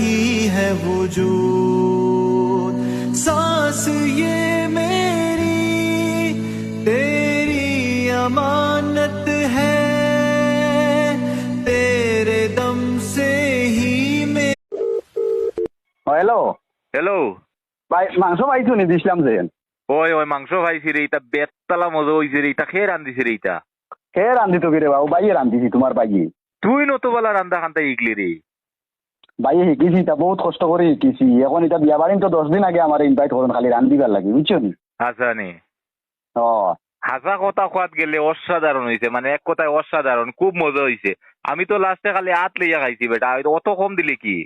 ही है वजूद, सांस ये मेरी तेरी अमानत है, तेरे दम से ही मैं। হ্যালো হ্যালো ভাই, মাংস পাইছো নি? দিছিলাম যে ওই ওই মাংস খাইছি রে, এটা বেতলা মজা হয়েছে রে, এটা খেয়ে রান্ধিছে রে। এটা কে রান্ধিত কি রে বাবু? বাইয়ে রান্ধিছি, তোমার বাইয়ে। তুই নতবেলা রান্ধা খান্তা ইগলি রে। বাইয়ে শিকিছি, তা বহুত কষ্ট করে শিকিছি। এখন এটা বিয়া বাড়ি তো 10 দিন আগে আমার ইনভাইট করুন, খালি রান্ধিবার লাগে, বুঝছো নি? আচ্ছা নে ও হাসা কথা খোয়াত গেলে অসাধারণ হয়েছে, মানে এক কথায় অসাধারণ, খুব মজা হয়েছে। আমি তো লাস্টে খালি হাত লইয়া খাইছি বেটা, অত কম দিলে কি?